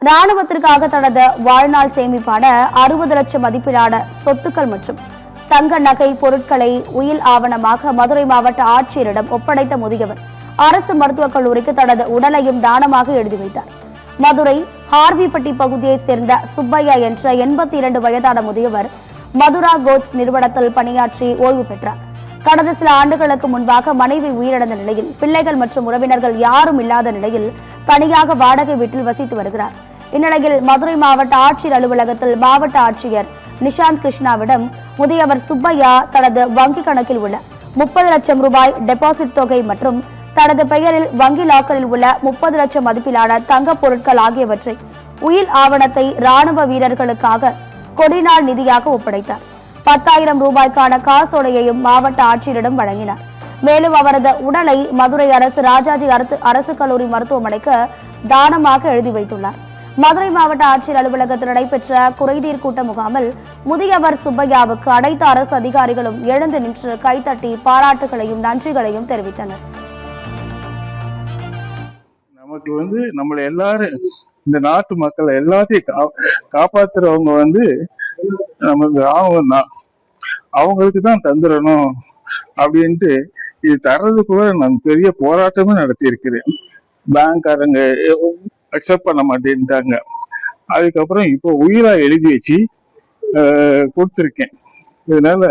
ராணுவத்திற்காக தனது வாழ்நாள் சேமிப்பான 60 லட்சம் மதிப்பிலான சொத்துக்கள் மற்றும் தங்க நகை பொருட்களை உயில் ஆவணமாக மதுரை மாவட்ட ஆட்சியரிடம் ஒப்படைத்த முதியவர் அரசு மருத்துவக் கல்லூரிக்கு தனது உடலையும் தானமாக எழுதி வைத்தார். மதுரை ஹார்விப்பட்டி பகுதியைச் சேர்ந்த சுப்பையா என்ற 82 வயதான முதியவர் மதுரா கோட்ஸ் நிறுவனத்தில் பணியாற்றி ஓய்வு பெற்றார். கடந்த சில ஆண்டுகளுக்கு முன்பாக மனைவி உயிரிழந்த நிலையில் பிள்ளைகள் மற்றும் உறவினர்கள் யாரும் இல்லாத நிலையில் தனியாக வாடகை வீட்டில் வசித்து வருகிறார். இந்நிலையில் மதுரை மாவட்ட ஆட்சியர் அலுவலகத்தில் மாவட்ட ஆட்சியர் நிஷாந்த் கிருஷ்ணாவிடம் முதியவர் சுப்பையா தனது வங்கி கணக்கில் உள்ள 30 லட்சம் ரூபாய் டெபாசிட் தொகை மற்றும் தனது பெயரில் வங்கி லாக்கரில் உள்ள 30 லட்சம் மதிப்பிலான தங்க பொருட்கள் ஆகியவற்றை உயில் ஆவணத்தை ராணுவ வீரர்களுக்காக கொடிநாள் நிதியாக ஒப்படைத்தார். 10,000 ரூபாய்க்கான காசோலையையும் மாவட்ட ஆட்சியரிடம் வழங்கினார். மேலும் அவரது உடலை மதுரை அரசு ராஜாஜி அரசு கல்லூரி மருத்துவமனைக்கு தானமாக எழுதி வைத்துள்ளார். மதுரை மாவட்ட ஆட்சியர் அலுவலகத்தில் நடைபெற்ற குறைதீர் கூட்ட முகாமில் முதியவர் சுப்பையாவுக்கு அனைத்து அரசு அதிகாரிகளும் எழுந்து நின்று கைத்தட்டி பாராட்டுகளையும் நன்றிகளையும் தெரிவித்தனர். நமக்கு நம்மள எல்லாரும் இந்த நாட்டு மக்களை எல்லாத்தையும் காப்பாத்துறவங்க நமக்கு ஆகும் தான், அவங்களுக்கு தான் தந்துடணும் அப்படின்ட்டு இது தர்றது கூட நான் பெரிய போராட்டமே நடத்தி இருக்கிறேன். பேங்க்காரங்க அக்செப்ட் பண்ண மாட்டேன்ட்டாங்க. அதுக்கப்புறம் இப்போ உயிரா எழுதி வச்சு கொடுத்துருக்கேன். இதனால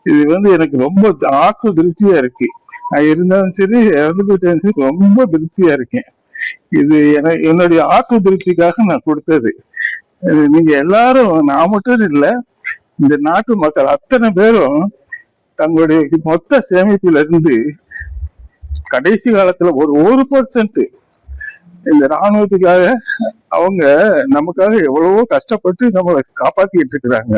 இது எனக்கு ரொம்ப ஆக்கு திருப்தியா இருக்கு. இருந்தாலும் சரி இறந்துக்கிட்டேன் சரி ரொம்ப திருப்தியா இருக்கேன். இது என்னுடைய ஆக்கு திருப்திக்காக நான் கொடுத்தது. நீங்க எல்லாரும், நான் மட்டும் இல்லை, இந்த நாட்டு மக்கள் அத்தனை பேரும் தங்களுடைய மொத்த சேமிப்புல இருந்து கடைசி காலத்துல ஒரு 1% இந்த ராணுவத்துக்காக அவங்க நமக்காக எவ்வளவோ கஷ்டப்பட்டு நம்மளை காப்பாத்திட்டு இருக்கிறாங்க.